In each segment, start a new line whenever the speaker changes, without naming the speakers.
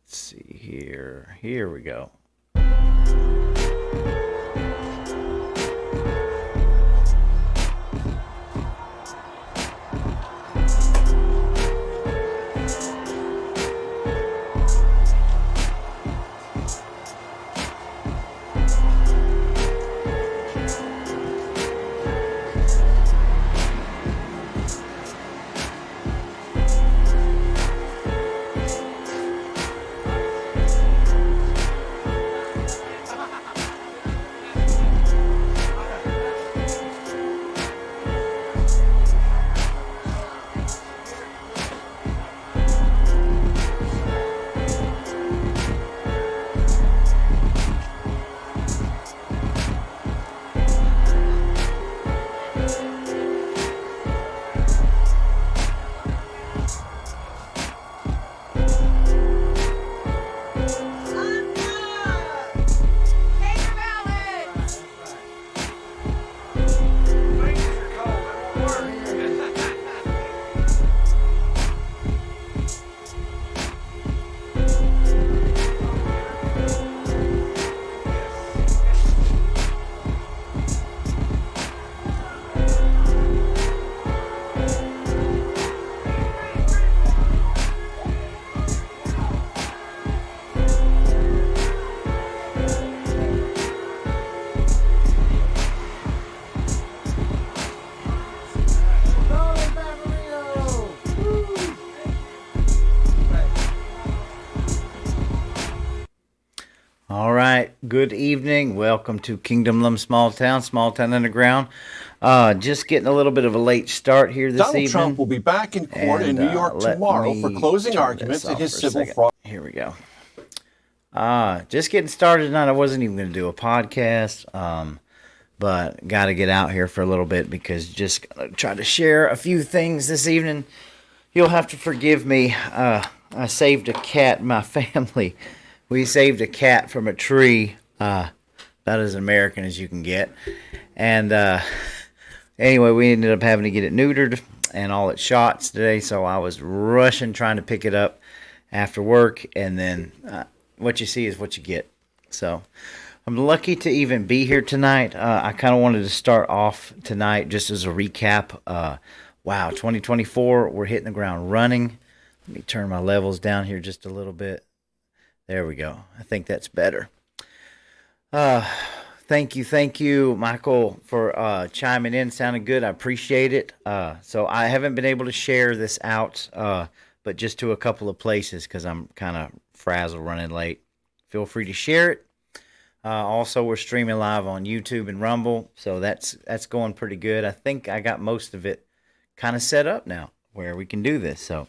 Let's see here. Here we go. All right. Good evening. Welcome to Kingdom Lum Small Town Underground. Just getting a little bit of a late start here this
Donald
evening.
Trump will be back in court in New York tomorrow for closing arguments in his civil fraud.
Here we go. Just getting started tonight. I wasn't even going to do a podcast, but got to get out here for a little bit because just gonna try to share a few things this evening. You'll have to forgive me. I saved a cat in my family. We saved a cat from a tree, about as American as you can get. And anyway, we ended up having to get it neutered and all its shots today. So I was rushing trying to pick it up after work. And then what you see is what you get. So I'm lucky to even be here tonight. I kind of wanted to start off tonight just as a recap. Wow, 2024, we're hitting the ground running. Let me turn my levels down here just a little bit. There we go. I think that's better. Thank you, Michael, for chiming in. Sounded good. I appreciate it. So I haven't been able to share this out, but just to a couple of places because I'm kind of frazzled running late. Feel free to share it. Also, we're streaming live on YouTube and Rumble, so that's going pretty good. I think I got most of it kind of set up now where we can do this. So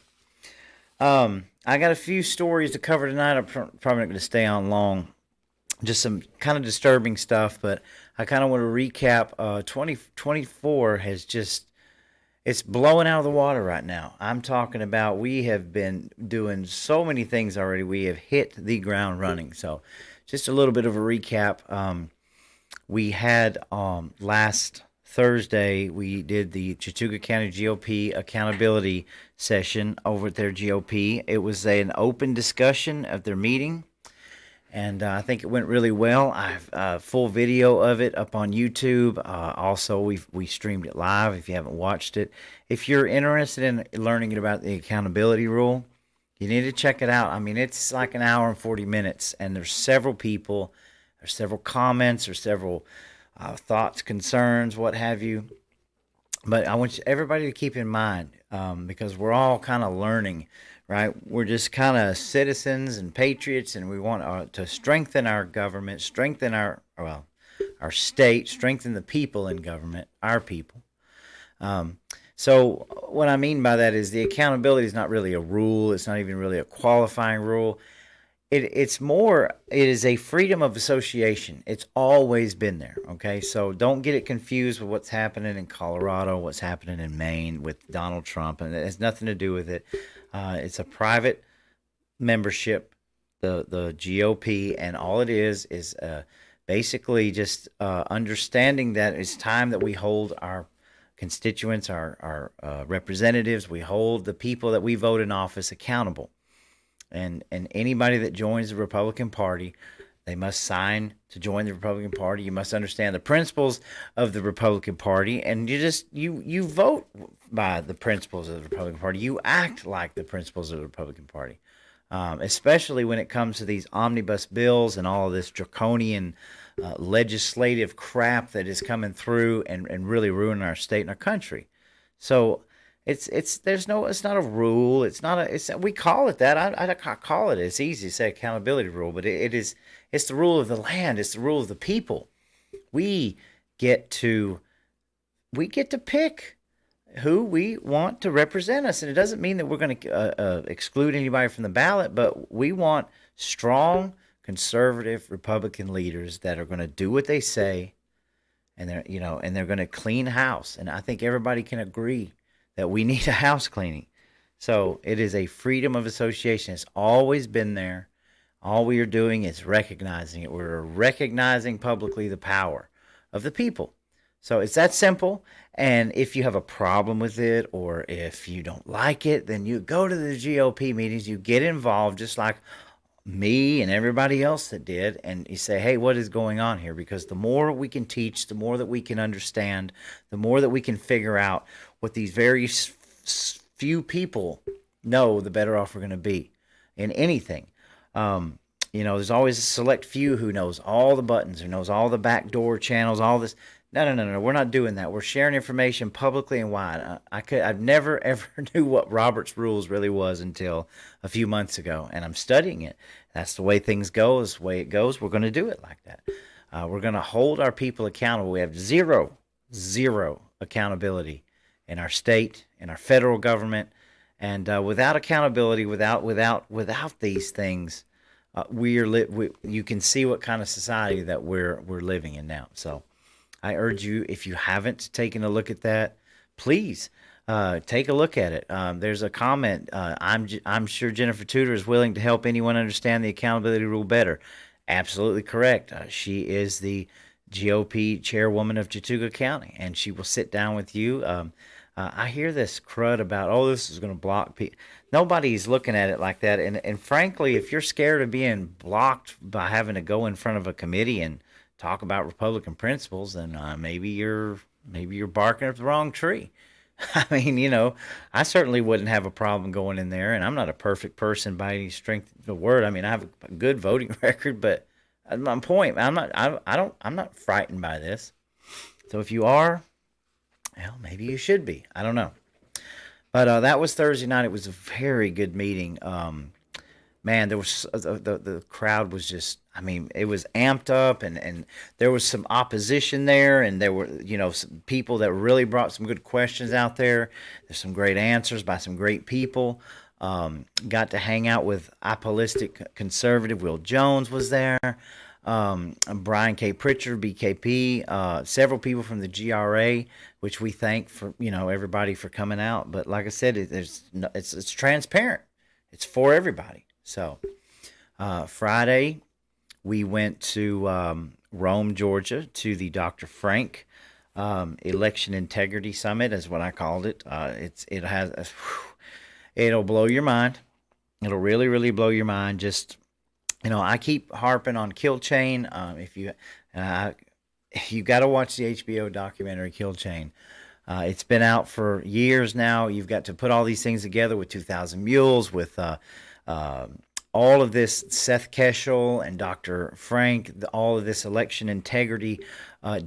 I got a few stories to cover tonight. I'm probably not going to stay on long. Just some kind of disturbing stuff, but I kind of want to recap. 2024 has just, it's blowing out of the water right now. I'm talking about we have been doing so many things already. We have hit the ground running. So just a little bit of a recap. We had last Thursday, we did the Chattooga County GOP accountability session over at their GOP. It was an open discussion of their meeting, and I think it went really well. I have a full video of it up on YouTube. Also, we streamed it live if you haven't watched it. If you're interested in learning about the accountability rule, you need to check it out. I mean, it's like an hour and 40 minutes, and there's several people, there's several comments, there's several thoughts, concerns, what have you. But I want everybody to keep in mind, because we're all kind of learning, right? We're just kind of citizens and patriots, and we want to strengthen our government, strengthen our state, strengthen the people in government, our people. So what I mean by that is the accountability is not really a rule. It's not even really a qualifying rule. It is a freedom of association. It's always been there, okay? So don't get it confused with what's happening in Colorado, what's happening in Maine with Donald Trump, and it has nothing to do with it. It's a private membership, the GOP, and all it is basically just understanding that it's time that we hold our constituents, our representatives, we hold the people that we vote in office accountable. And anybody that joins the Republican Party, they must sign to join the Republican Party. You must understand the principles of the Republican Party, and you vote by the principles of the Republican Party. You act like the principles of the Republican Party, especially when it comes to these omnibus bills and all of this draconian legislative crap that is coming through and really ruining our state and our country. So it's not a rule. We call it that. I call it. It's easy to say accountability rule, but it's the rule of the land. It's the rule of the people. We get to we get to pick who we want to represent us, and it doesn't mean that we're going to exclude anybody from the ballot, but we want strong conservative Republican leaders that are going to do what they say, and they're going to clean house. And I think everybody can agree that we need a house cleaning. So it is a freedom of association. It's always been there. All we are doing is recognizing it. We're recognizing publicly the power of the people. So it's that simple. And if you have a problem with it, or if you don't like it, then you go to the GOP meetings, you get involved just like me and everybody else that did, and you say, hey, what is going on here? Because the more we can teach, the more that we can understand, the more that we can figure out what these very few people know, the better off we're going to be in anything. There's always a select few who knows all the buttons, who knows all the backdoor channels, all this. No. We're not doing that. We're sharing information publicly and wide. I've never ever knew what Robert's Rules really was until a few months ago, and I'm studying it. That's the way things go. Is the way it goes. We're going to do it like that. We're going to hold our people accountable. We have zero accountability in our state, in our federal government, and without accountability, without these things, you can see what kind of society that we're living in now. So I urge you, if you haven't taken a look at that, please take a look at it. There's a comment. I'm sure Jennifer Tudor is willing to help anyone understand the accountability rule better. Absolutely correct. She is the GOP chairwoman of Chattooga County, and she will sit down with you. I hear this crud about, this is going to block people. Nobody's looking at it like that. And frankly, if you're scared of being blocked by having to go in front of a committee and talk about Republican principles, then maybe you're barking up the wrong tree. I mean, I certainly wouldn't have a problem going in there, and I'm not a perfect person by any strength of the word. I mean, I have a good voting record, but at my point, I'm not frightened by this. So if you are, well, maybe you should be. I don't know. But that was Thursday night. It was a very good meeting. Man, there was the crowd was just, it was amped up, and there was some opposition there, and there were, some people that really brought some good questions out there. There's some great answers by some great people. Got to hang out with apolistic conservative Will Jones was there. Brian K. Pritchard, BKP, several people from the GRA, which we thank for, everybody for coming out. But like I said, it's transparent. It's for everybody. So Friday, we went to Rome, Georgia, to the Dr. Frank Election Integrity Summit, is what I called it. It'll blow your mind. It'll really, really blow your mind. Just, I keep harping on Kill Chain. If you got to watch the HBO documentary Kill Chain. It's been out for years now. You've got to put all these things together with 2,000 Mules, with all of this Seth Keshel and Dr. Frank, all of this election integrity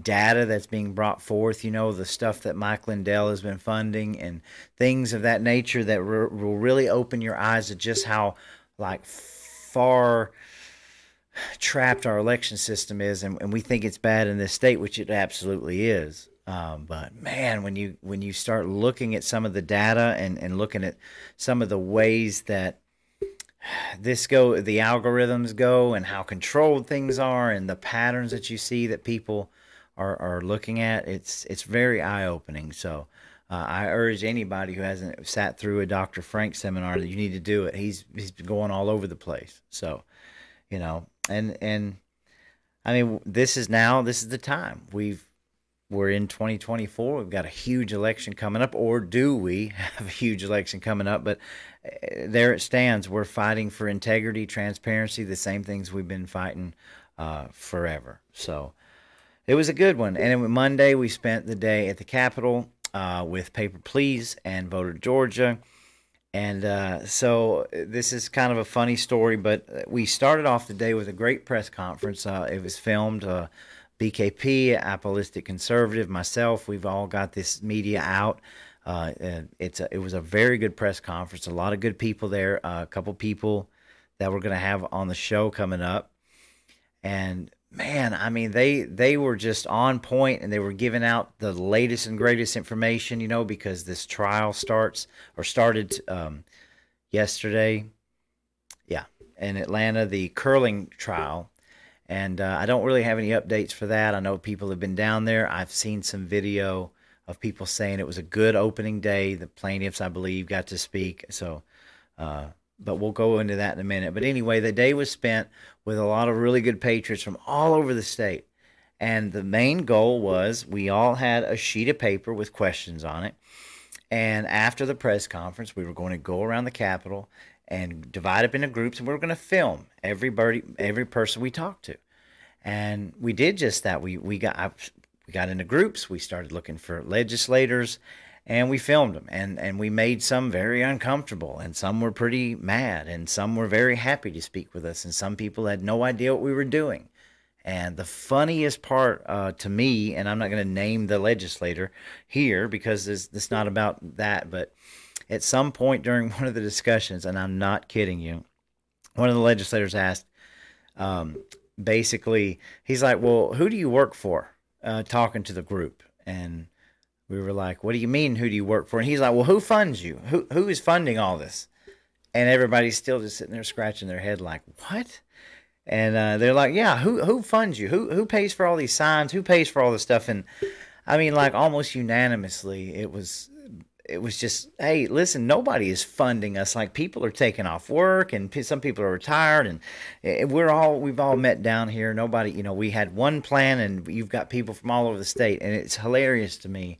data that's being brought forth, the stuff that Mike Lindell has been funding and things of that nature that will really open your eyes to just how far trapped our election system is, and we think it's bad in this state, which it absolutely is. But man, when you start looking at some of the data and looking at some of the ways that the algorithms go, and how controlled things are, and the patterns that you see that people are looking at, it's very eye-opening. So I urge anybody who hasn't sat through a Dr. Frank seminar that you need to do it. He's going all over the place. So, and this is the time. we're in 2024. We've got a huge election coming up, or do we have a huge election coming up? But there it stands. We're fighting for integrity, transparency, the same things we've been fighting forever. So it was a good one. And then Monday, we spent the day at the Capitol with Paper Please and Voter Georgia. And so this is kind of a funny story, but we started off the day with a great press conference. It was filmed. BKP, Apostolic Conservative, myself, we've all got this media out. It was a very good press conference. A lot of good people there. A couple people that we're going to have on the show coming up. And man, I mean, they were just on point, and they were giving out the latest and greatest information, because this trial started yesterday. Yeah, in Atlanta, the curling trial. And I don't really have any updates for that. I know people have been down there. I've seen some video of people saying it was a good opening day. The plaintiffs, I believe, got to speak. So, but we'll go into that in a minute. But anyway, the day was spent with a lot of really good patriots from all over the state. And the main goal was we all had a sheet of paper with questions on it. And after the press conference, we were going to go around the Capitol and divide up into groups, and we were going to film every person we talked to. And we did just that. We got into groups. We started looking for legislators, and we filmed them. And we made some very uncomfortable, and some were pretty mad, and some were very happy to speak with us, and some people had no idea what we were doing. And the funniest part to me, and I'm not going to name the legislator here because it's not about that, but at some point during one of the discussions, and I'm not kidding you, one of the legislators asked, basically, he's like, well, who do you work for? Talking to the group. And we were like, what do you mean, who do you work for? And he's like, well, who funds you? Who is funding all this? And everybody's still just sitting there scratching their head like, what? And they're like, yeah, who funds you? Who pays for all these signs? Who pays for all this stuff? And I mean, like almost unanimously, it was just, hey, listen, nobody is funding us. Like people are taking off work, and some people are retired, and we've all met down here. Nobody, we had one plan, and you've got people from all over the state, and it's hilarious to me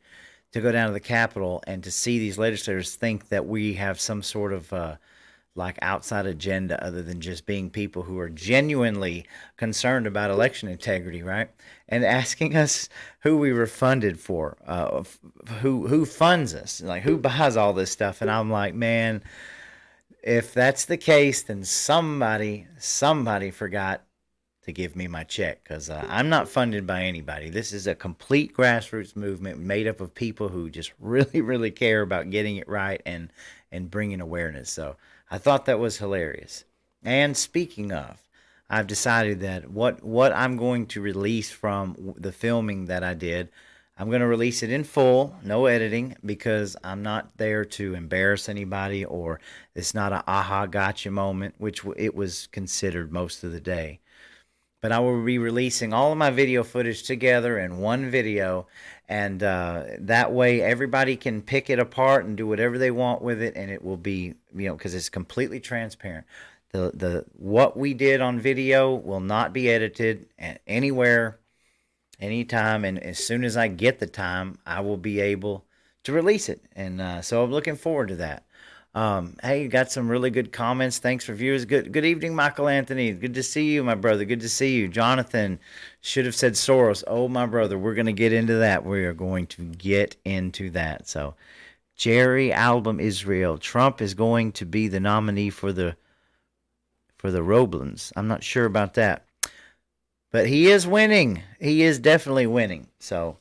to go down to the Capitol and to see these legislators think that we have some sort of like outside agenda other than just being people who are genuinely concerned about election integrity, right? And asking us who we were funded for, who funds us, like who buys all this stuff. And I'm like, man, if that's the case, then somebody forgot to give me my check, because I'm not funded by anybody. This is a complete grassroots movement made up of people who just really, really care about getting it right and bringing awareness. So I thought that was hilarious. And speaking of, I've decided that what I'm going to release from the filming that I did, I'm going to release it in full, no editing, because I'm not there to embarrass anybody, or it's not an aha gotcha moment, which it was considered most of the day. But I will be releasing all of my video footage together in one video, and that way everybody can pick it apart and do whatever they want with it, and it will be, because it's completely transparent. The what we did on video will not be edited anywhere, anytime, and as soon as I get the time, I will be able to release it, and so I'm looking forward to that. Hey, you got some really good comments. Thanks for viewers. Good evening, Michael Anthony. Good to see you, my brother. Good to see you. Jonathan should have said Soros. Oh, my brother, we're going to get into that. We are going to get into that. So, Jerry Album Israel. Trump is going to be the nominee for the Roblins. I'm not sure about that, but he is winning. He is definitely winning. So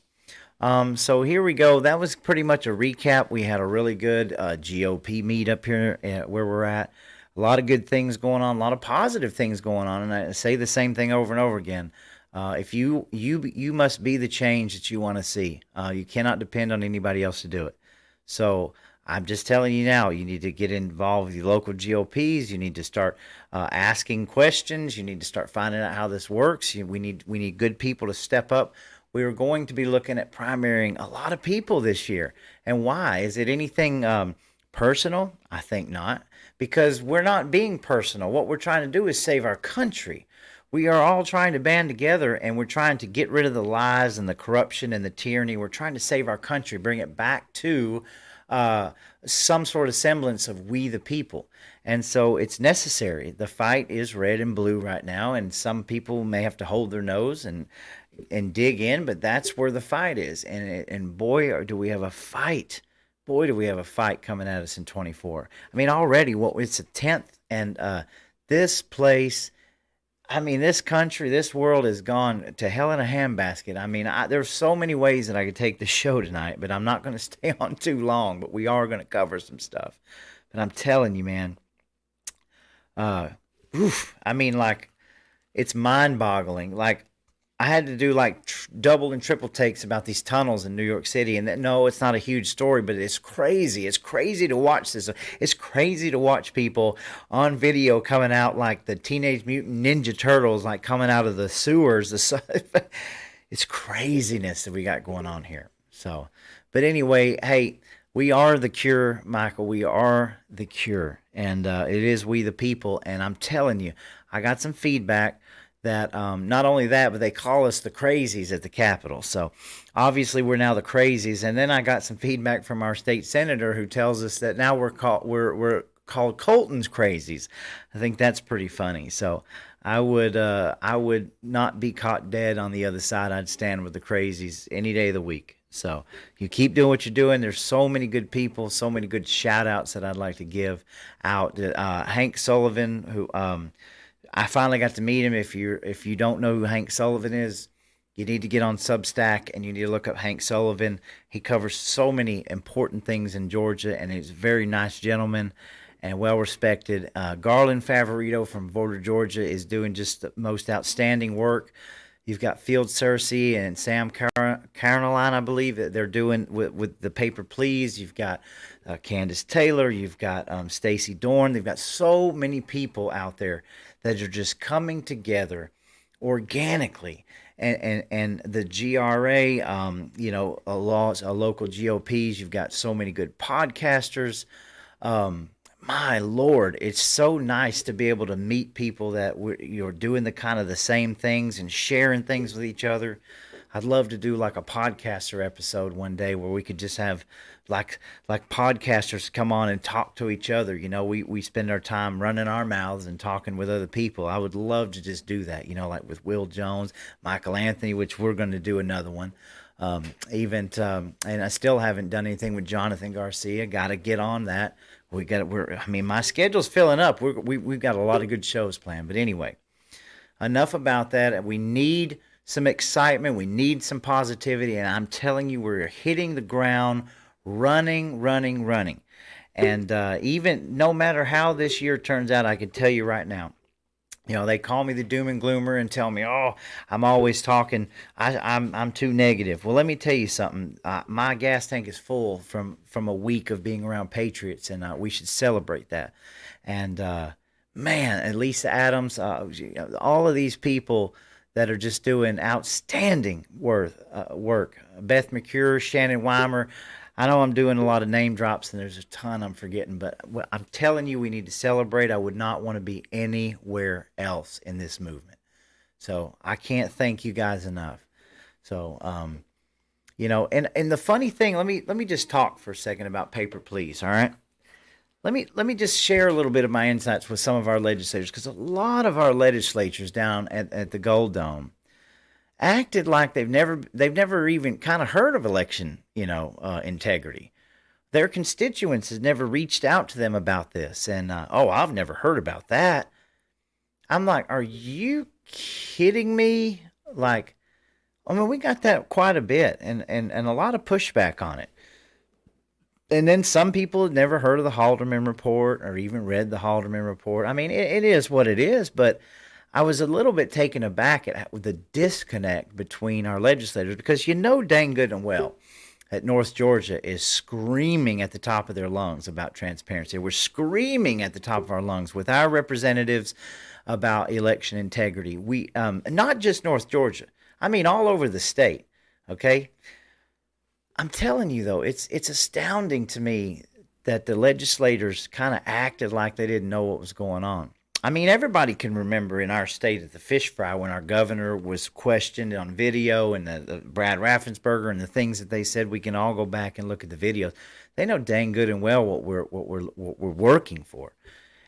here we go. That was pretty much a recap. We had a really good GOP meet up here where we're at. A lot of good things going on, a lot of positive things going on, and I say the same thing over and over again. If you must be the change that you want to see. You cannot depend on anybody else to do it. So I'm just telling you now, you need to get involved with your local GOPs. You need to start asking questions. You need to start finding out how this works. We need good people to step up. We are going to be looking at primarying a lot of people this year. And why? Is it anything personal? I think not. because we're not being personal. What we're trying to do is save our country. We are all trying to band together, and we're trying to get rid of the lies and the corruption and the tyranny. We're trying to save our country, bring it back to some sort of semblance of we the people. And so it's necessary. The fight is red and blue right now, and some people may have to hold their nose and dig in, but that's where the fight is. And boy, do we have a fight. Boy, do we have a fight coming at us in 24. I mean, already, it's the 10th, and this place, I mean, this country, this world has gone to hell in a handbasket. I mean, there's so many ways that I could take the show tonight, but I'm not going to stay on too long, but we are going to cover some stuff. But I'm telling you, man, I mean, like, it's mind-boggling. Like, I had to do like double and triple takes about these tunnels in New York City, and no, it's not a huge story, but it's crazy. It's crazy to watch this. It's crazy to watch people on video coming out like the Teenage Mutant Ninja Turtles, like coming out of the sewers. It's craziness that we got going on here. So, but anyway, hey, we are the cure, Michael. We are the cure, and it is we the people. And I'm telling you, I got some feedback that not only that, but they call us the crazies at the Capitol. So obviously we're now the crazies. And then I got some feedback from our state senator who tells us that now we're called Colton's crazies. I think that's pretty funny. So I would not be caught dead on the other side. I'd stand with the crazies any day of the week. So you keep doing what you're doing. There's so many good people, so many good shout outs that I'd like to give out. Hank Sullivan, who I finally got to meet him. If you don't know who Hank Sullivan is, you need to get on Substack and you need to look up Hank Sullivan. He covers so many important things in Georgia, and he's a very nice gentleman and well respected. Garland Favorito from Border, Georgia is doing just the most outstanding work. You've got Field Cersei and Sam Caroline, I believe, that they're doing with the Paper Please. You've got Candace Taylor. You've got Stacey Dorn. They've got so many people out there that are just coming together organically. And the GRA, a local GOPs. You've got so many good podcasters. My Lord, it's so nice to be able to meet people that you're doing the kind of the same things and sharing things with each other. I'd love to do like a podcaster episode one day where we could just have like podcasters come on and talk to each other. You know, we spend our time running our mouths and talking with other people. I would love to just do that, like with Will Jones, Michael Anthony, which we're going to do another one. And I still haven't done anything with Jonathan Garcia. Got to get on that. My schedule's filling up. We've got a lot of good shows planned. But anyway, enough about that. We need some excitement. We need some positivity. And I'm telling you, we're hitting the ground running. And even no matter how this year turns out, I can tell you right now, they call me the doom and gloomer and tell me, oh, I'm always talking. I'm too negative. Well, let me tell you something. My gas tank is full from a week of being around patriots, and we should celebrate that. And man, and Lisa Adams, all of these people that are just doing outstanding work. Beth McCure, Shannon Weimer. I know I'm doing a lot of name drops, and there's a ton I'm forgetting, but I'm telling you, we need to celebrate. I would not want to be anywhere else in this movement. So I can't thank you guys enough. So, and the funny thing, let me just talk for a second about Paper Please, all right? Let me just share a little bit of my insights with some of our legislators, because a lot of our legislators down at the Gold Dome acted like they've never even kind of heard of election, integrity. Their constituents has never reached out to them about this, and I've never heard about that. I'm like, are you kidding me? Like, we got that quite a bit, and a lot of pushback on it. And then some people had never heard of the Haldeman Report or even read the Haldeman Report. I mean, it is what it is, but I was a little bit taken aback at the disconnect between our legislators, because dang good and well that North Georgia is screaming at the top of their lungs about transparency. We're screaming at the top of our lungs with our representatives about election integrity. We not just North Georgia. I mean, all over the state. Okay. I'm telling you though, it's astounding to me that the legislators kind of acted like they didn't know what was going on. I mean, everybody can remember in our state at the fish fry when our governor was questioned on video, and the Brad Raffensperger and the things that they said. We can all go back and look at the videos. They know dang good and well what we're working for.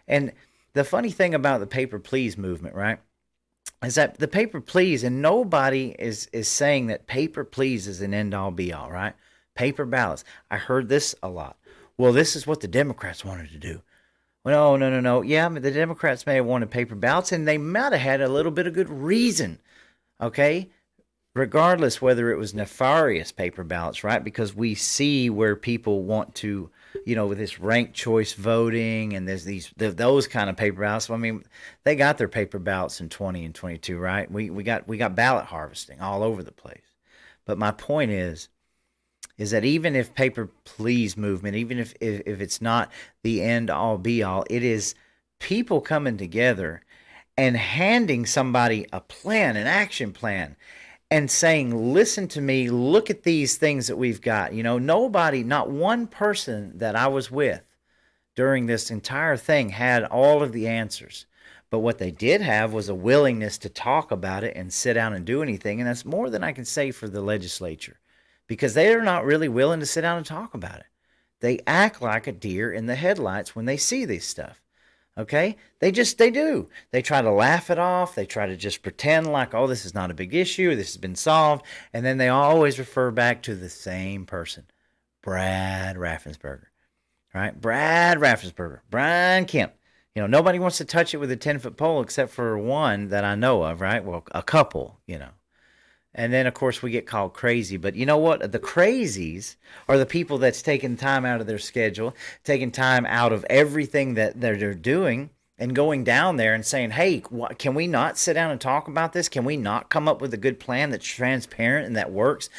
And the funny thing about the paper please movement, right, is that the paper please, and nobody is saying that paper please is an end all be all, right? Paper ballots. I heard this a lot. Well, this is what the Democrats wanted to do. Well, no. Yeah, but the Democrats may have wanted paper ballots, and they might have had a little bit of good reason, okay? Regardless whether it was nefarious paper ballots, right? Because we see where people want to, with this ranked choice voting, and there's those kind of paper ballots. I mean, they got their paper ballots in 20 and 22, right? We got ballot harvesting all over the place. But my point is that even if paper please movement, even if it's not the end all be all, it is people coming together and handing somebody a plan, an action plan, and saying, listen to me, look at these things that we've got. Nobody, not one person that I was with during this entire thing had all of the answers. But what they did have was a willingness to talk about it and sit down and do anything. And that's more than I can say for the legislature, because they are not really willing to sit down and talk about it. They act like a deer in the headlights when they see this stuff. Okay? They do. They try to laugh it off. They try to just pretend like, oh, this is not a big issue. This has been solved. And then they always refer back to the same person, Brad Raffensperger. Right? Brad Raffensperger. Brian Kemp. Nobody wants to touch it with a 10-foot pole except for one that I know of, right? Well, a couple, And then, of course, we get called crazy. But you know what? The crazies are the people that's taking time out of their schedule, taking time out of everything that they're doing, and going down there and saying, hey, can we not sit down and talk about this? Can we not come up with a good plan that's transparent and that works?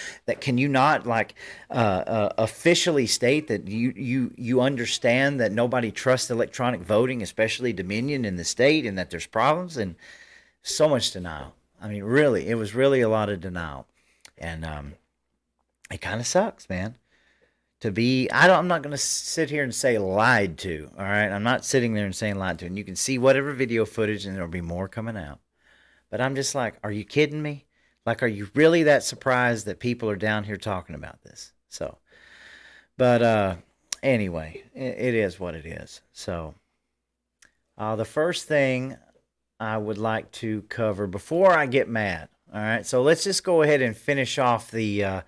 Can you not officially state that you understand that nobody trusts electronic voting, especially Dominion in the state, and that there's problems? And so much denial. I mean, really, it was really a lot of denial. And it kind of sucks, man. I'm not going to sit here and say lied to, all right? I'm not sitting there and saying lied to. And you can see whatever video footage, and there'll be more coming out. But I'm just like, are you kidding me? Like, are you really that surprised that people are down here talking about this? So, but anyway, it is what it is. So, the first thing I would like to cover before I get mad. All right, so let's just go ahead and finish off the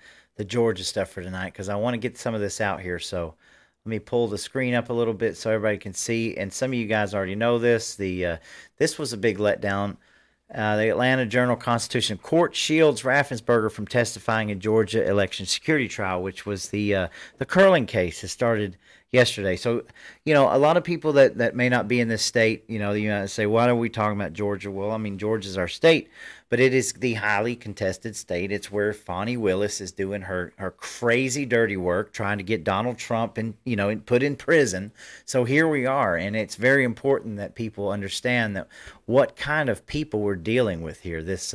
Georgia stuff for tonight, because I want to get some of this out here. So let me pull the screen up a little bit so everybody can see. And some of you guys already know this. This was a big letdown. The Atlanta Journal-Constitution Court shields Raffensperger from testifying in Georgia election security trial, which was the curling case that started yesterday. So, a lot of people that may not be in this state, say, why are we talking about Georgia? Well, I mean, Georgia's our state, but it is the highly contested state. It's where Fani Willis is doing her crazy dirty work, trying to get Donald Trump and put in prison. So here we are, and it's very important that people understand that what kind of people we're dealing with here. This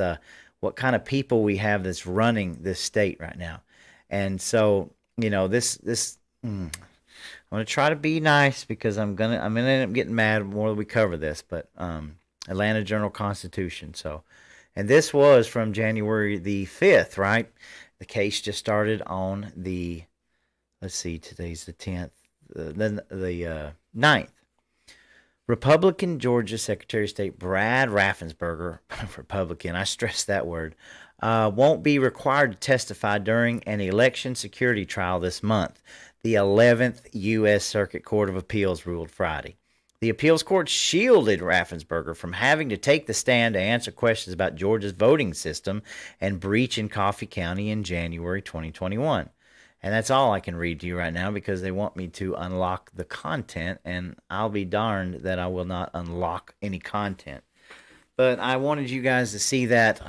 what kind of people we have that's running this state right now. And so, I'm going to try to be nice, because I'm gonna end up getting mad the more we cover this. But Atlanta Journal-Constitution. So, and this was from January the 5th, right? The case just started on the, let's see, today's the 10th, then the 9th. Republican Georgia Secretary of State Brad Raffensperger, Republican, I stress that word, won't be required to testify during an election security trial this month. The 11th U.S. Circuit Court of Appeals ruled Friday. The appeals court shielded Raffensperger from having to take the stand to answer questions about Georgia's voting system and breach in Coffee County in January 2021. And that's all I can read to you right now, because they want me to unlock the content, and I'll be darned that I will not unlock any content. But I wanted you guys to see that.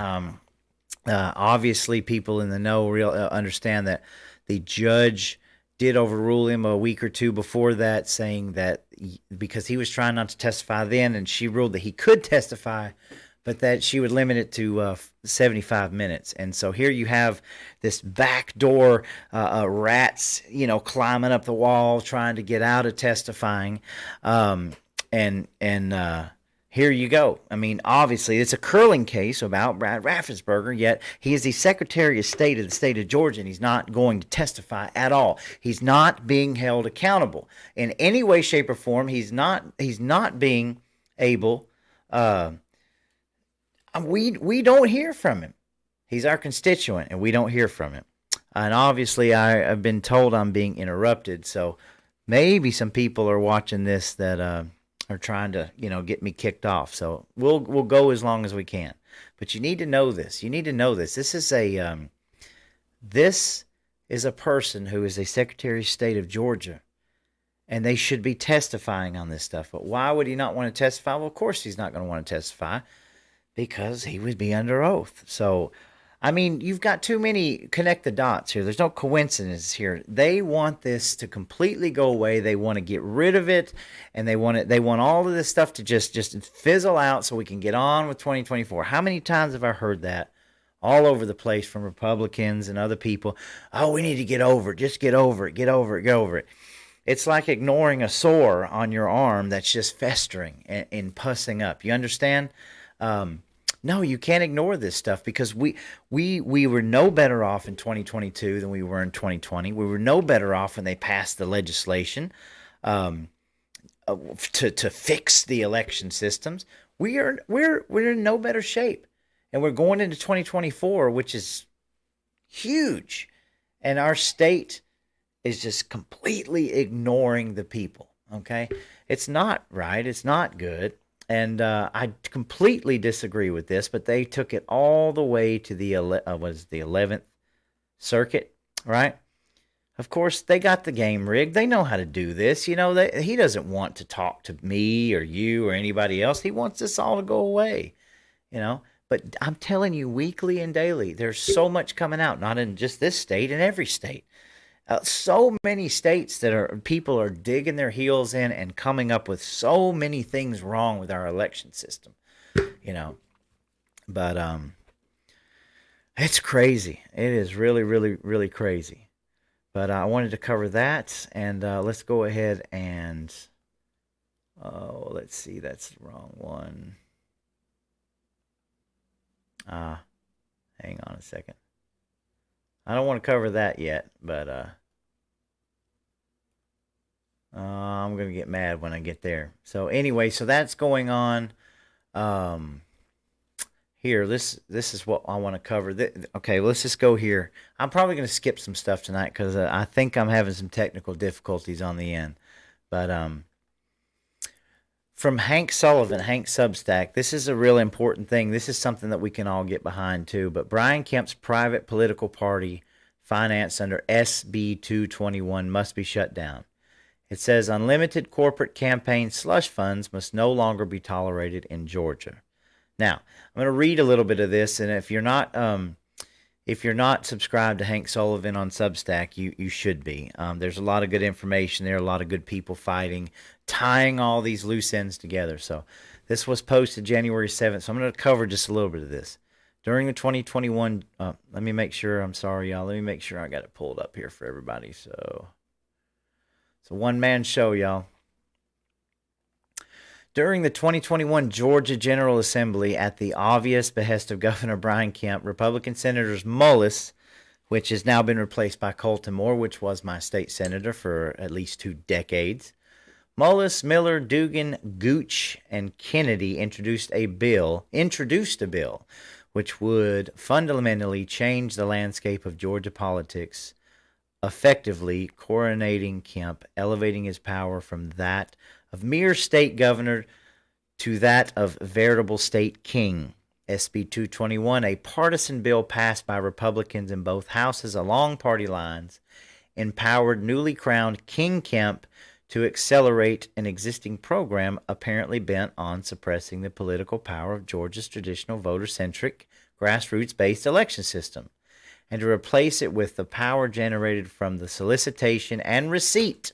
Obviously, people in the know understand that the judge did overrule him a week or two before that, saying that because he was trying not to testify then, and she ruled that he could testify, but that she would limit it to 75 minutes. And so here you have this backdoor rats, climbing up the wall, trying to get out of testifying. And here you go. I mean, obviously, it's a curling case about Brad Raffensperger, yet he is the Secretary of State of the state of Georgia, and he's not going to testify at all. He's not being held accountable in any way, shape, or form. He's not being able. We don't hear from him. He's our constituent, and we don't hear from him. And obviously, I've been told I'm being interrupted, so maybe some people are watching this that are trying to, get me kicked off. So we'll go as long as we can. But you need to know this. You need to know this. This is a person who is a Secretary of State of Georgia, and they should be testifying on this stuff. But why would he not want to testify? Well, of course he's not going to want to testify because he would be under oath. So, I mean, you've got too many connect the dots here. There's no coincidence here. They want this to completely go away. They want to get rid of it, and they want all of this stuff to just fizzle out so we can get on with 2024. How many times have I heard that all over the place from Republicans and other people? Oh, we need to get over it. Just get over it. Get over it. Get over it. It's like ignoring a sore on your arm that's just festering and pussing up. You understand? No, you can't ignore this stuff because we were no better off in 2022 than we were in 2020. We were no better off when they passed the legislation to fix the election systems. We're in no better shape, and we're going into 2024, which is huge, and our state is just completely ignoring the people. Okay, it's not right. It's not good. And I completely disagree with this, but they took it all the way to the 11th Circuit, right? Of course, they got the game rigged. They know how to do this. He doesn't want to talk to me or you or anybody else. He wants this all to go away, But I'm telling you, weekly and daily, there's so much coming out, not in just this state, in every state. So many states that people are digging their heels in and coming up with so many things wrong with our election system, But it's crazy. It is really, really, really crazy. But I wanted to cover that, and let's go ahead and let's see. That's the wrong one. Hang on a second. I don't want to cover that yet, but I'm going to get mad when I get there. So anyway, so that's going on. Here, this is what I want to cover. Okay, let's just go here. I'm probably going to skip some stuff tonight because I think I'm having some technical difficulties on the end. But from Hank Sullivan, Hank Substack, this is a real important thing. This is something that we can all get behind too. But Brian Kemp's private political party financed under SB 221 must be shut down. It says unlimited corporate campaign slush funds must no longer be tolerated in Georgia. Now, I'm going to read a little bit of this, and if you're not subscribed to Hank Sullivan on Substack, you should be. There's a lot of good information there, a lot of good people fighting, tying all these loose ends together. So this was posted January 7th, so I'm going to cover just a little bit of this. During the 2021, let me make sure, I'm sorry, y'all. Let me make sure I got it pulled up here for everybody. So it's a one-man show, y'all. During the 2021 Georgia General Assembly, at the obvious behest of Governor Brian Kemp, Republican Senators Mullis, which has now been replaced by Colton Moore, which was my state senator for at least 2 decades, Mullis, Miller, Dugan, Gooch, and Kennedy introduced a bill which would fundamentally change the landscape of Georgia politics, effectively coronating Kemp, elevating his power from that of mere state governor to that of veritable state king. SB 221, a partisan bill passed by Republicans in both houses along party lines, empowered newly crowned King Kemp to accelerate an existing program apparently bent on suppressing the political power of Georgia's traditional voter-centric, grassroots-based election system, and to replace it with the power generated from the solicitation and receipt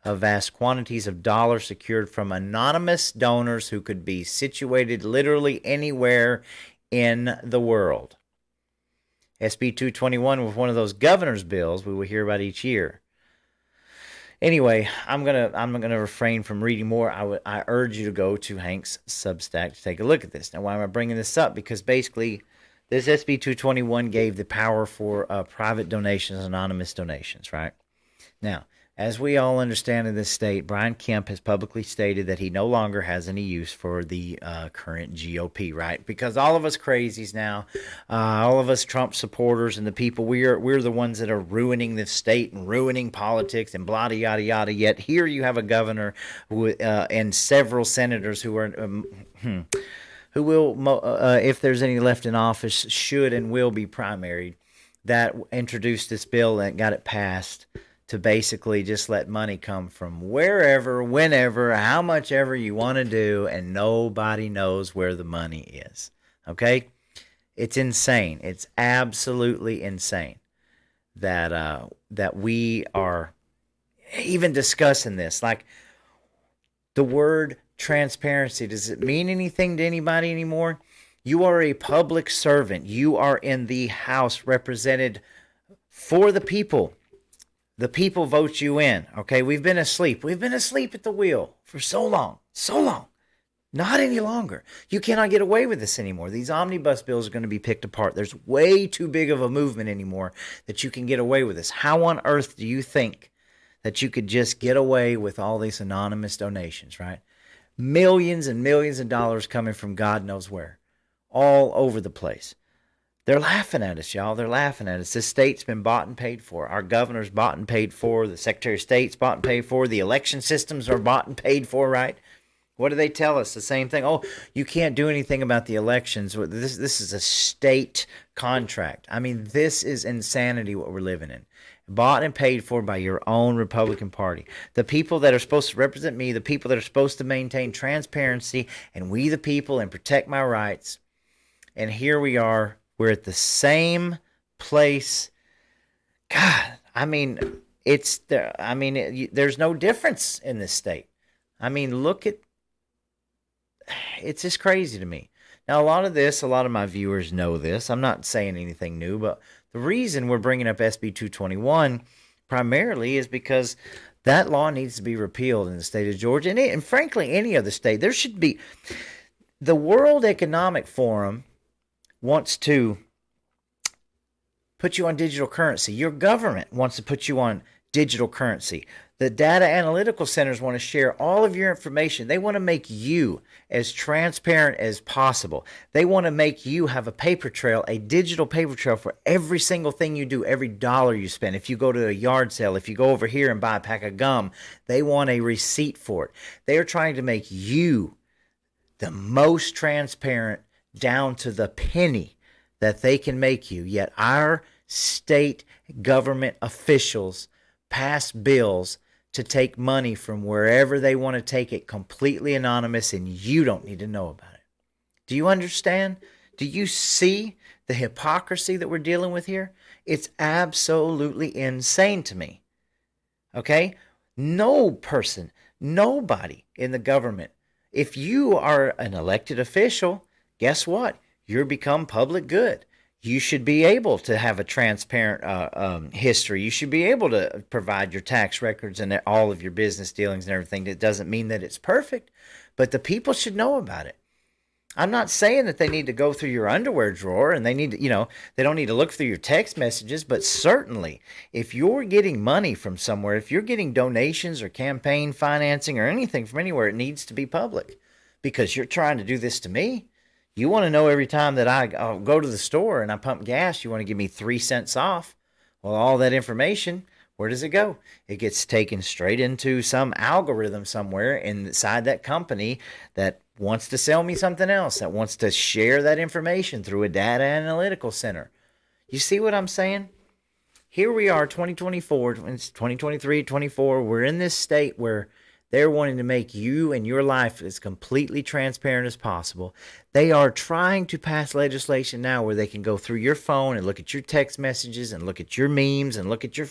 of vast quantities of dollars secured from anonymous donors who could be situated literally anywhere in the world. SB 221 was one of those governor's bills we will hear about each year. Anyway, I'm gonna refrain from reading more. I urge you to go to Hank's Substack to take a look at this. Now, why am I bringing this up? Because basically, this SB 221 gave the power for private donations, anonymous donations, right? Now, as we all understand in this state, Brian Kemp has publicly stated that he no longer has any use for the current GOP, right? Because all of us crazies now, all of us Trump supporters and the people, we're the ones that are ruining this state and ruining politics and blah, yada, yada. Yet here you have a governor and several senators who are... who will, if there's any left in office, should and will be primaried, that introduced this bill and got it passed to basically just let money come from wherever, whenever, how much ever you want to do, and nobody knows where the money is. Okay? It's insane. It's absolutely insane that we are even discussing this. Like, the word transparency, does it mean anything to anybody anymore? You are a public servant. You are in the House, represented for the people. The people vote you in, okay? We've been asleep. We've been asleep at the wheel for so long. Not any longer. You cannot get away with this anymore. These omnibus bills are going to be picked apart. There's way too big of a movement anymore that you can get away with this. How on earth do you think that you could just get away with all these anonymous donations, right? Millions and millions of dollars coming from God knows where, all over the place. They're laughing at us, y'all. They're laughing at us. This state's been bought and paid for. Our governor's bought and paid for. The Secretary of State's bought and paid for. The election systems are bought and paid for, right? What do they tell us? The same thing. Oh, you can't do anything about the elections. This is a state contract. I mean, this is insanity what we're living in. Bought and paid for by your own Republican Party. The people that are supposed to represent me, the people that are supposed to maintain transparency and we the people and protect my rights. And here we are. We're at the same place. God, I mean, it's there. I mean, there's no difference in this state. I mean, look at, it's just crazy to me. Now, a lot of my viewers know this. I'm not saying anything new, but the reason we're bringing up SB 221 primarily is because that law needs to be repealed in the state of Georgia. And frankly, any other state. There should be, the World Economic Forum wants to put you on digital currency. Your government wants to put you on digital currency. The data analytical centers want to share all of your information. They want to make you as transparent as possible. They want to make you have a paper trail, a digital paper trail for every single thing you do, every dollar you spend. If you go to a yard sale, if you go over here and buy a pack of gum, they want a receipt for it. They are trying to make you the most transparent down to the penny that they can make you. Yet our state government officials pass bills to take money from wherever they want to take it, completely anonymous, and you don't need to know about it. Do you understand? Do you see the hypocrisy that we're dealing with here? It's absolutely insane to me. Okay? No person, nobody in the government, if you are an elected official, guess what? You're become public good. You should be able to have a transparent history. You should be able to provide your tax records and all of your business dealings and everything. That doesn't mean that it's perfect, but the people should know about it. I'm not saying that they need to go through your underwear drawer and they need to, they don't need to look through your text messages, but certainly if you're getting money from somewhere, if you're getting donations or campaign financing or anything from anywhere, it needs to be public because you're trying to do this to me. You want to know every time that I go to the store and I pump gas, you want to give me 3 cents off. Well, all that information, where does it go? It gets taken straight into some algorithm somewhere inside that company that wants to sell me something else, that wants to share that information through a data analytical center. You see what I'm saying? Here we are, 2024, it's 2023, 24. We're in this state where They're wanting to make you and your life as completely transparent as possible. They are trying to pass legislation now where they can go through your phone and look at your text messages and look at your memes and look at your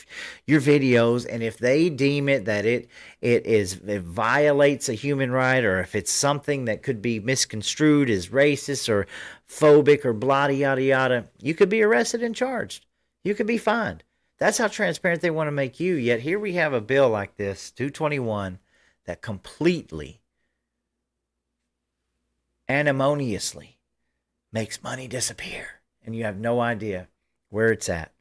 videos. And if they deem it that it violates a human right, or if it's something that could be misconstrued as racist or phobic or blah yada yada, you could be arrested and charged. You could be fined. That's how transparent they want to make you. Yet here we have a bill like this, 221, that completely, anemoniously makes money disappear. And you have no idea where it's at.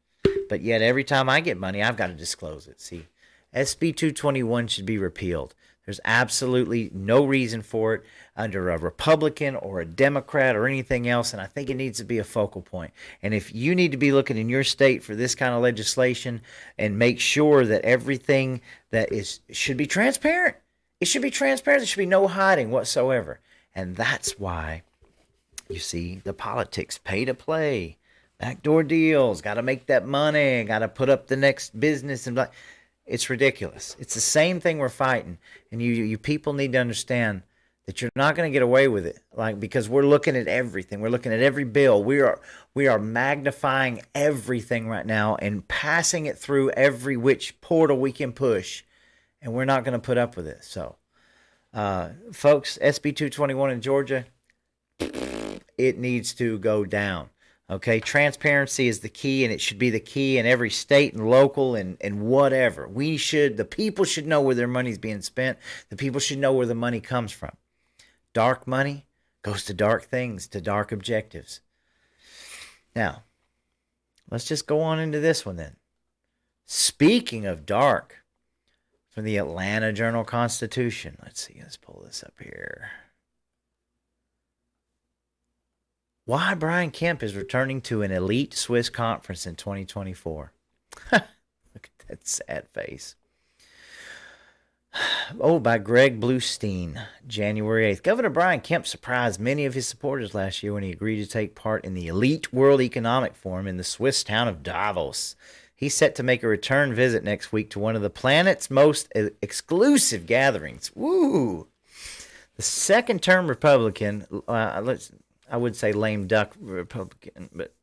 But yet every time I get money, I've got to disclose it. See, SB 221 should be repealed. There's absolutely no reason for it under a Republican or a Democrat or anything else, and I think it needs to be a focal point. And if you need to be looking in your state for this kind of legislation, and make sure that everything that should be transparent. It should be transparent. There should be no hiding whatsoever. And that's why, you see, the politics, pay to play, backdoor deals, got to make that money, got to put up the next business, and blah. It's ridiculous. It's the same thing we're fighting. And you people need to understand that you're not going to get away with it, because we're looking at everything. We're looking at every bill. We are magnifying everything right now and passing it through every which portal we can push. And we're not going to put up with it. So, folks, SB 221 in Georgia, it needs to go down. Okay, transparency is the key, and it should be the key in every state and local and whatever. The people should know where their money's being spent. The people should know where the money comes from. Dark money goes to dark things, to dark objectives. Now, let's just go on into this one then. Speaking of dark, from the Atlanta Journal-Constitution. Let's pull this up here. Why Brian Kemp is returning to an elite Swiss conference in 2024. Look at that sad face. Oh, by Greg Bluestein, January 8th. Governor Brian Kemp surprised many of his supporters last year when he agreed to take part in the elite World Economic Forum in the Swiss town of Davos. He's set to make a return visit next week to one of the planet's most exclusive gatherings. Woo! The second-term Republican, I would say lame duck Republican, but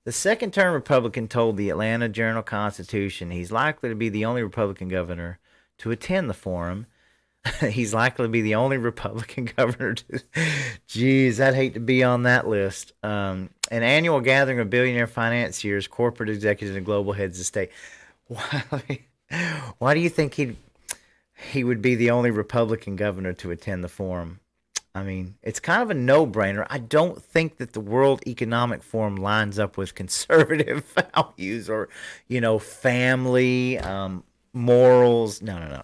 the second-term Republican told the Atlanta Journal-Constitution he's likely to be the only Republican governor to attend the forum. He's likely to be the only Republican governor to... Geez, I'd hate to be on that list. An annual gathering of billionaire financiers, corporate executives, and global heads of state. Why do you think he would be the only Republican governor to attend the forum? I mean, it's kind of a no-brainer. I don't think that the World Economic Forum lines up with conservative values or, family, morals. No,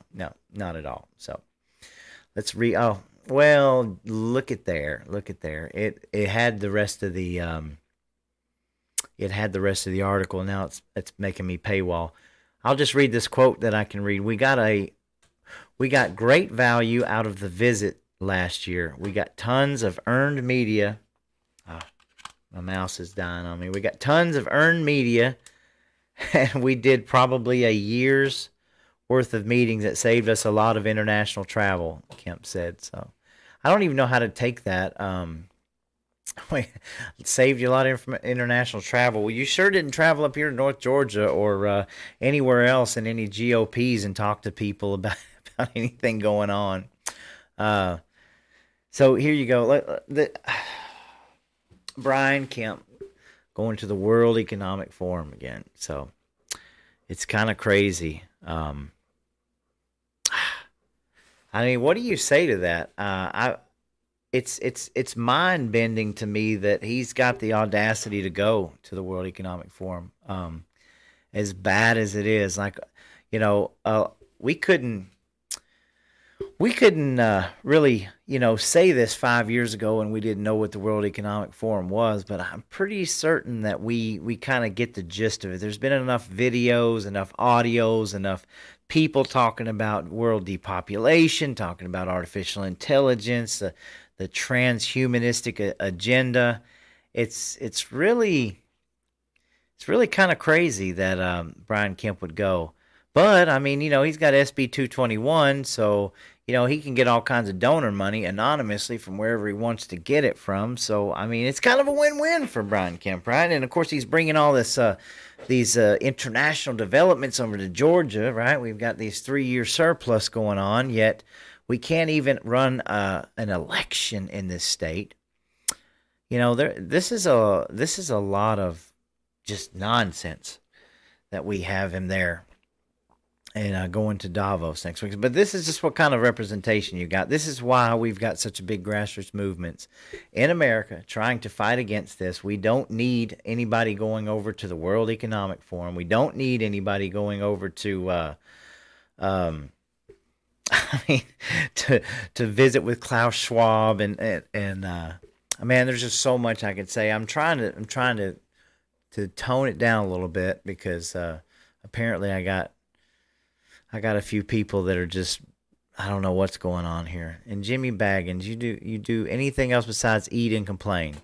not at all. So let's read. Oh, well, look at there. It had the rest of the article. Now it's making me paywall. I'll just read this quote that I can read. We got great value out of the visit last year. We got tons of earned media. My mouse is dying on me. We got tons of earned media, and we did probably a year's worth of meetings that saved us a lot of international travel, Kemp said. So I don't even know how to take that. It saved you a lot of international travel. Well, you sure didn't travel up here to North Georgia or anywhere else in any GOPs and talk to people about anything going on. So here you go. Brian Kemp going to the World Economic Forum again. So it's kind of crazy. I mean, what do you say to that? It's mind bending to me that he's got the audacity to go to the World Economic Forum. As bad as it is, we couldn't really, say this 5 years ago when we didn't know what the World Economic Forum was, but I'm pretty certain that we kind of get the gist of it. There's been enough videos, enough audios, enough people talking about world depopulation, talking about artificial intelligence, the transhumanistic agenda. It's really kind of crazy that Brian Kemp would go. But, I mean, he's got SB 221, so, he can get all kinds of donor money anonymously from wherever he wants to get it from. So, I mean, it's kind of a win-win for Brian Kemp, right? And of course, he's bringing all these international developments over to Georgia, right? We've got these 3-year surplus going on, yet we can't even run an election in this state. This is a lot of just nonsense that we have him there and going to Davos next week. But this is just what kind of representation you got. This is why we've got such a big grassroots movements in America trying to fight against this. We don't need anybody going over to the World Economic Forum. We don't need anybody going over to I mean, to visit with Klaus Schwab and man, there's just so much I could say. I'm trying to tone it down a little bit because apparently I got a few people that are just, I don't know what's going on here. And Jimmy Baggins, you do anything else besides eat and complain?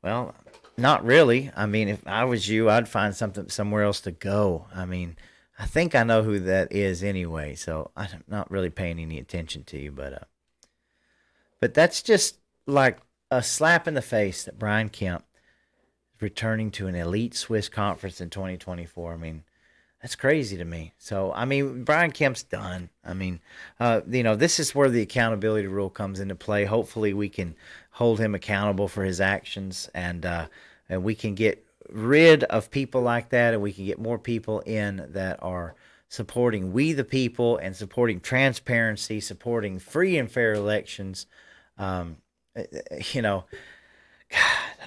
Well, not really. I mean, if I was you, I'd find somewhere else to go. I mean, I think I know who that is anyway, so I'm not really paying any attention to you. But that's just like a slap in the face that Brian Kemp is returning to an elite Swiss conference in 2024. I mean, that's crazy to me. So, I mean, Brian Kemp's done. I mean, this is where the accountability rule comes into play. Hopefully we can hold him accountable for his actions and we can get rid of people like that, and we can get more people in that are supporting we the people and supporting transparency, supporting free and fair elections. God,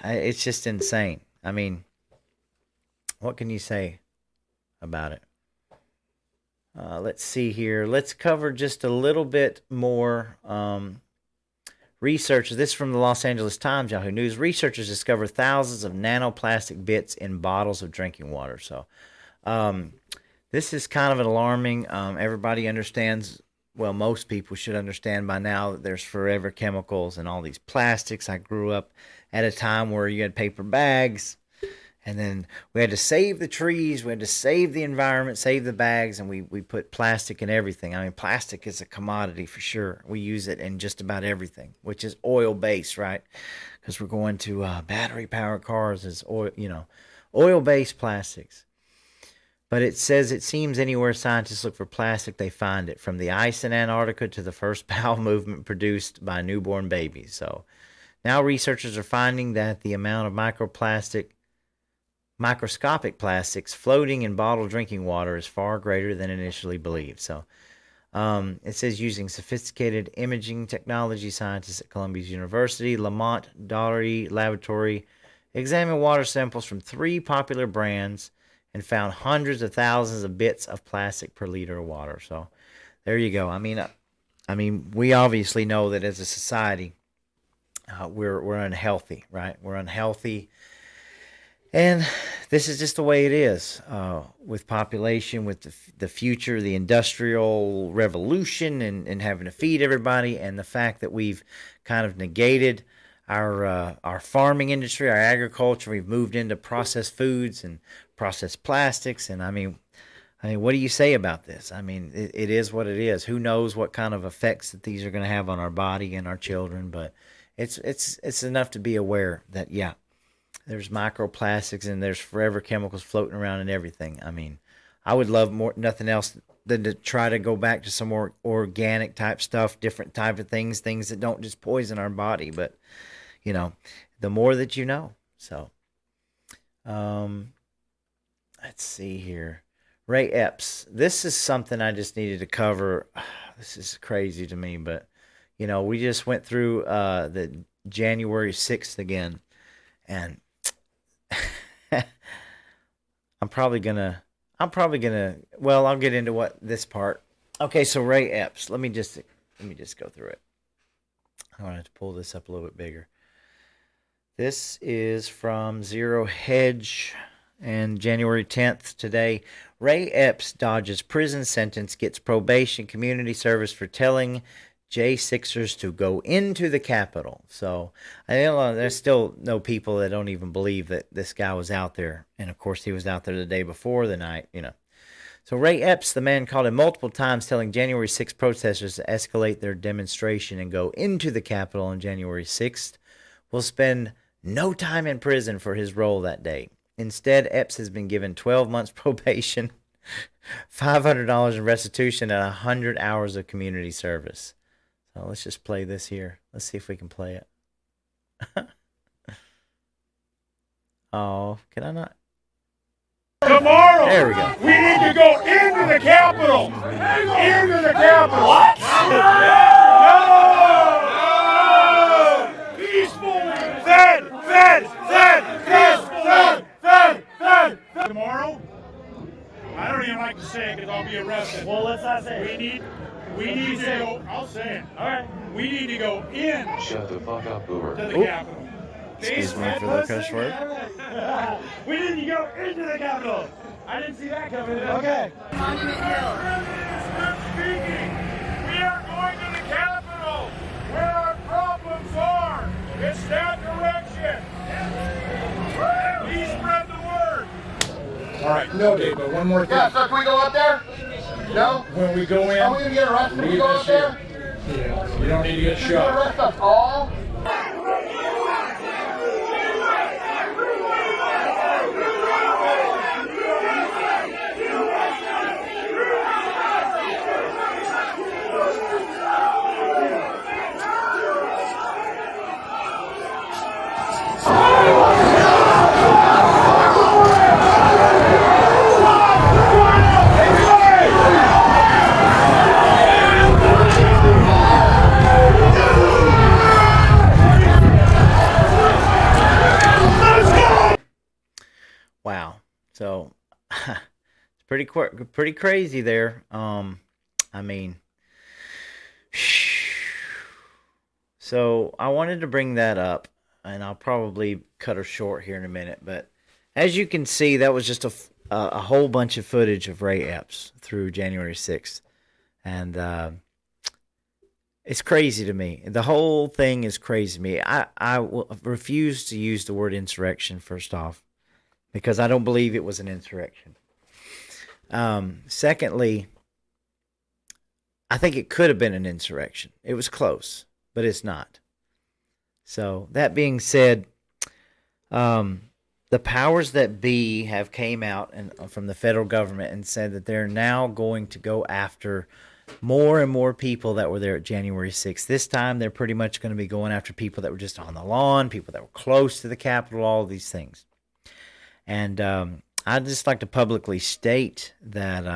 it's just insane. I mean, what can you say about it? Let's see here. Let's cover just a little bit more. Researchers, this is from the Los Angeles Times, Yahoo News. Researchers discover thousands of nanoplastic bits in bottles of drinking water. So this is kind of an alarming. Everybody understands, well, most people should understand by now that there's forever chemicals and all these plastics. I grew up at a time where you had paper bags, and then we had to save the trees, we had to save the environment, save the bags, and we put plastic in everything. I mean, plastic is a commodity for sure. We use it in just about everything, which is oil-based, right? Because we're going to battery-powered cars as oil, oil-based plastics. But it says it seems anywhere scientists look for plastic, they find it, from the ice in Antarctica to the first bowel movement produced by newborn babies. So now researchers are finding that the amount of microscopic plastics floating in bottled drinking water is far greater than initially believed. So it says using sophisticated imaging technology, scientists at Columbia University, Lamont Doherty Laboratory examined water samples from 3 popular brands and found hundreds of thousands of bits of plastic per liter of water. So there you go. I mean, we obviously know that as a society, we're unhealthy, right? We're unhealthy. And this is just the way it is with population, with the future, the industrial revolution, and having to feed everybody, and the fact that we've kind of negated our farming industry, our agriculture. We've moved into processed foods and processed plastics, and I mean, what do you say about this? I mean, it is what it is. Who knows what kind of effects that these are going to have on our body and our children? But it's enough to be aware that there's microplastics and there's forever chemicals floating around and everything. I mean, I would love nothing else than to try to go back to some more organic type stuff, different type of things that don't just poison our body. But, the more that you know. So, let's see here. Ray Epps. This is something I just needed to cover. This is crazy to me, but, we just went through the January 6th again. And I'm probably gonna, well, I'll get into this part. Okay, so Ray Epps, let me just go through it. I want to have to pull this up a little bit bigger. This is from Zero Hedge and January 10th today. Ray Epps dodges prison sentence, gets probation, community service for telling J6ers to go into the Capitol. So I know there's still no people that don't even believe that this guy was out there. And of course he was out there the day before the night, So Ray Epps, the man, called him multiple times, telling January 6th protesters to escalate their demonstration and go into the Capitol on January 6th, will spend no time in prison for his role that day. Instead, Epps has been given 12 months probation, $500 in restitution, and 100 hours of community service. So let's just play this here. Let's see if we can play it. Oh, can I not?
Tomorrow,
there we go.
We need to go into the Capitol. Into the Capitol. What? No! Peaceful. Fed. Tomorrow, I don't even like to say it because I'll be arrested.
Well, let's not say it.
We need to go. I'll say it.
All right.
We need to go in.
Shut the fuck up, Boomer.
To the Capitol.
Excuse me for the curse word.
We need to go into the Capitol. I didn't see that coming.
Okay.
Monument Hill. Speaking. We are going to the Capitol, where our problems are. It's that direction. Please spread the word.
All right, no, Dave, but one more thing.
Yeah, so can we go up there? No?
When we go in,
Are we going to get arrested when we go up there?
yeah, you don't need to get
You
shot.
arrest us all?
Wow. So it's pretty crazy there. I mean, so I wanted to bring that up, and I'll probably cut her short here in a minute. But as you can see, that was just a whole bunch of footage of Ray Epps through January 6th, and it's crazy to me. The whole thing is crazy to me. I will refuse to use the word insurrection first off, because I don't believe it was an insurrection. Secondly, I think it could have been an insurrection. It was close, but it's not. So that being said, the powers that be have came out from the federal government and said that they're now going to go after more and more people that were there at January 6th. This time, they're pretty much going to be going after people that were just on the lawn, people that were close to the Capitol, all of these things. And I'd just like to publicly state that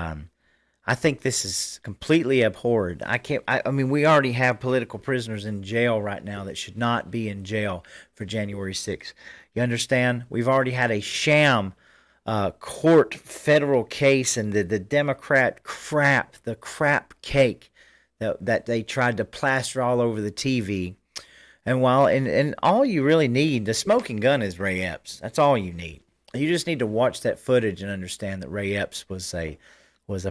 I think this is completely abhorred. I mean, we already have political prisoners in jail right now that should not be in jail for January 6th. You understand? We've already had a sham court federal case, and the Democrat the crap cake that they tried to plaster all over the TV. And and all you really need, the smoking gun is Ray Epps. That's all you need. You just need to watch that footage and understand that Ray Epps was a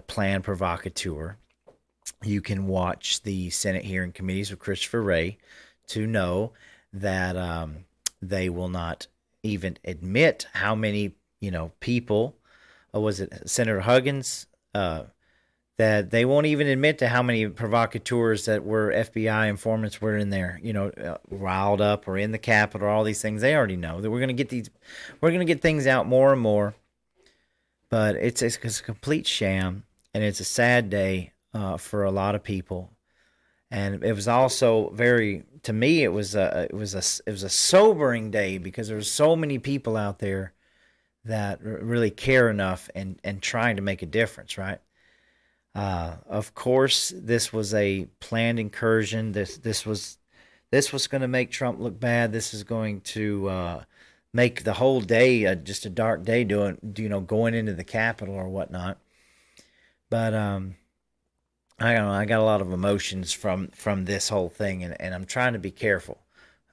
planned provocateur. You can watch the Senate hearing committees with Christopher Wray to know that they will not even admit how many people. Was it Senator Huggins? That they won't even admit to how many provocateurs that were FBI informants were in there, riled up or in the Capitol, all these things. They already know that we're going to get things out more and more, but it's a complete sham, and it's a sad day for a lot of people. And it was also to me, it was a sobering day, because there were so many people out there that really care enough and trying to make a difference, right? Of course, this was a planned incursion. This was going to make Trump look bad. This is going to make the whole day just a dark day, going into the Capitol or whatnot. But I don't know. I got a lot of emotions from this whole thing, and I'm trying to be careful.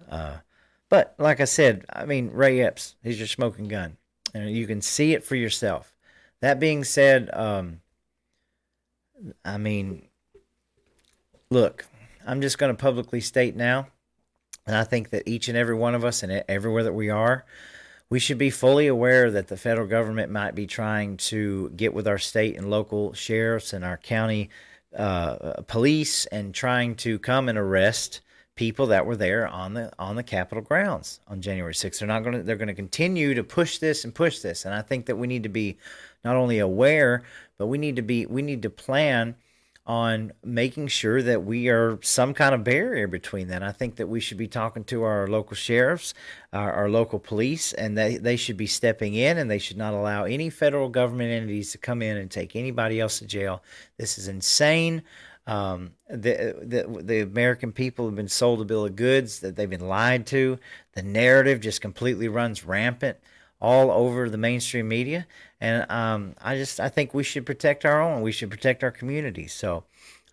But like I said, I mean, Ray Epps, he's your smoking gun, and you can see it for yourself. That being said, I mean, look, I'm just going to publicly state now, and I think that each and every one of us, and everywhere that we we should be fully aware that the federal government might be trying to get with our state and local sheriffs and our county police and trying to come and arrest people that were there on the Capitol grounds on January 6th. They're going to continue to push this. And I think that we need to be not only aware, but we need to plan on making sure that we are some kind of barrier between that. I think that we should be talking to our local sheriffs, our local police, and they should be stepping in, and they should not allow any federal government entities to come in and take anybody else to jail. This is insane. The American people have been sold a bill of goods, that they've been lied to. The narrative just completely runs rampant all over the mainstream media. And I think we should protect our own. We should protect our communities. So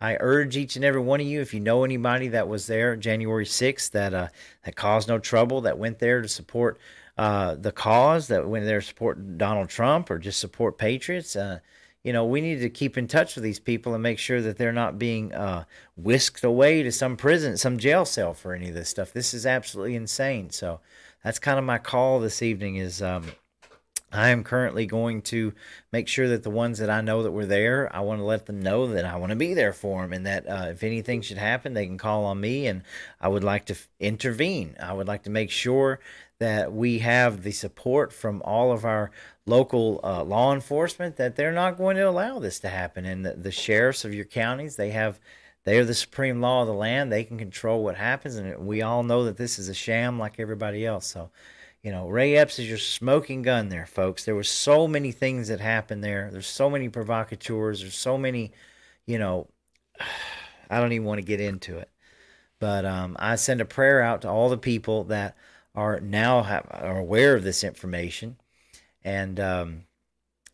I urge each and every one of you, if you know anybody that was there January 6th that caused no trouble, that went there to support the cause, that went there to support Donald Trump or just support patriots, we need to keep in touch with these people and make sure that they're not being whisked away to some prison, some jail cell for any of this stuff. This is absolutely insane. So that's kind of my call this evening is I am currently going to make sure that the ones that I know that were there, I want to let them know that I want to be there for them, and that if anything should happen, they can call on me, and I would like to intervene. I would like to make sure that we have the support from all of our local law enforcement, that they're not going to allow this to happen. And the sheriffs of your counties, they are the supreme law of the land. They can control what happens, and we all know that this is a sham like everybody else. So, Ray Epps is your smoking gun there, folks. There were so many things that happened there. There's so many provocateurs. There's so many, I don't even want to get into it. But I send a prayer out to all the people that are aware of this information, and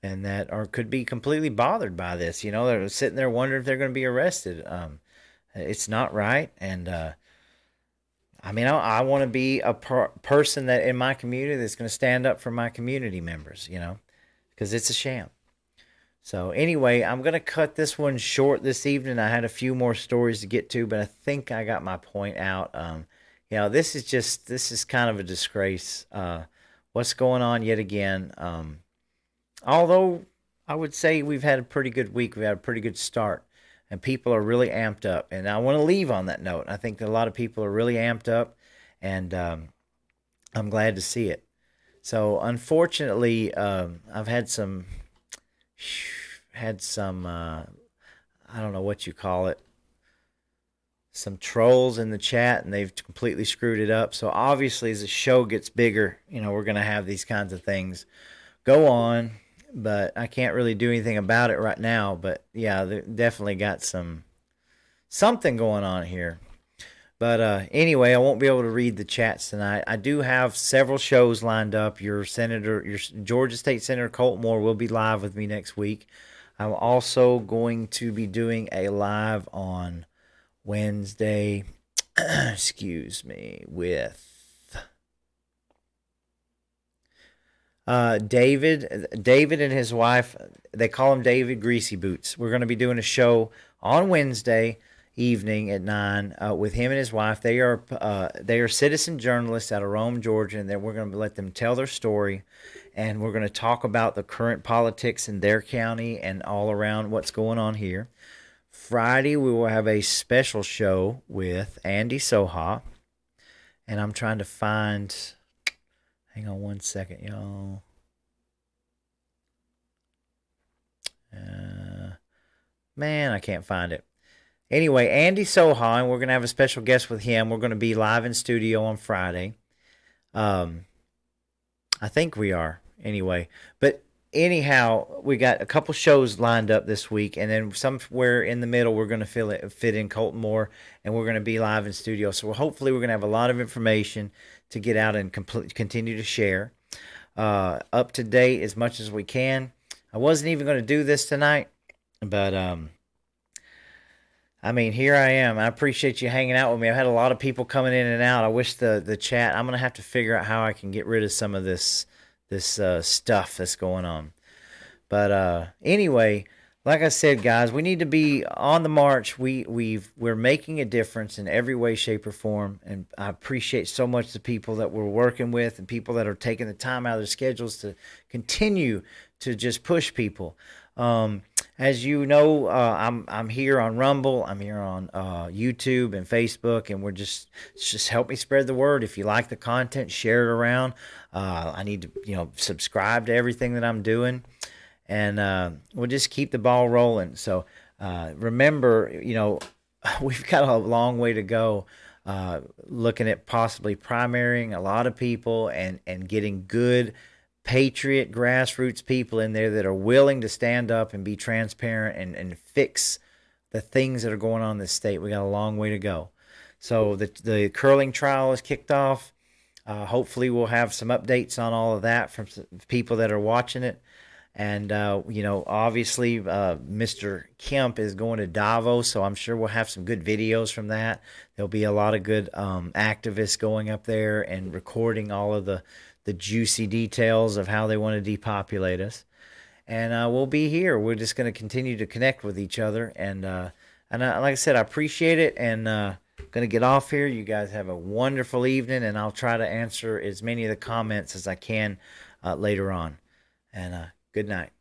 that could be completely bothered by this. They're sitting there wondering if they're going to be arrested. It's not right, and I want to be a person that in my community that's going to stand up for my community members, because it's a sham. So anyway, I'm going to cut this one short this evening. I had a few more stories to get to, but I think I got my point out. This is kind of a disgrace. What's going on yet again? Although I would say we've had a pretty good week. We've had a pretty good start. And people are really amped up. And I want to leave on that note. I think that a lot of people are really amped up, and I'm glad to see it. So, unfortunately, I've had some, I don't know what you call it, some trolls in the chat, and they've completely screwed it up. So, obviously, as the show gets bigger, we're going to have these kinds of things go on. But I can't really do anything about it right now. But yeah, they definitely got something going on here. But anyway, I won't be able to read the chats tonight. I do have several shows lined up. Your Georgia State Senator Colt Moore will be live with me next week. I'm also going to be doing a live on Wednesday. Excuse me, with David and his wife. They call him David Greasy Boots. We're going to be doing a show on Wednesday evening at 9 with him and his wife. They are citizen journalists out of Rome, Georgia, and then we're going to let them tell their story, and we're going to talk about the current politics in their county and all around what's going on here. Friday, we will have a special show with Andy Soha, and I'm trying to find... Hang on one second, y'all. Man, I can't find it. Anyway, Andy Soha, and we're going to have a special guest with him. We're going to be live in studio on Friday. I think we are, anyway. But anyhow, we got a couple shows lined up this week, and then somewhere in the middle, we're going to fit in Colton Moore, and we're going to be live in studio. So hopefully we're going to have a lot of information to get out and continue to share up to date as much as we can. I wasn't even going to do this tonight, but here I am. I appreciate you hanging out with me. I've had a lot of people coming in and out. I wish the chat, I'm going to have to figure out how I can get rid of some of this stuff that's going on. But anyway, like I said, guys, we need to be on the march. We're making a difference in every way, shape, or form, and I appreciate so much the people that we're working with and people that are taking the time out of their schedules to continue to just push people. As you know, I'm here on Rumble. I'm here on YouTube and Facebook, and we're just help me spread the word. If you like the content, share it around. I need to subscribe to everything that I'm doing, and we'll just keep the ball rolling. So remember, we've got a long way to go. Looking at possibly primarying a lot of people and getting good patriot grassroots people in there that are willing to stand up and be transparent and fix the things that are going on in this state. We got a long way to go. So the curling trial is kicked off. Hopefully we'll have some updates on all of that from people that are watching it. And, obviously Mr. Kemp is going to Davos, so I'm sure we'll have some good videos from that. There'll be a lot of good activists going up there and recording all of the juicy details of how they want to depopulate us. And we'll be here. We're just going to continue to connect with each other. And like I said, I appreciate it. And going to get off here. You guys have a wonderful evening. And I'll try to answer as many of the comments as I can later on. And good night.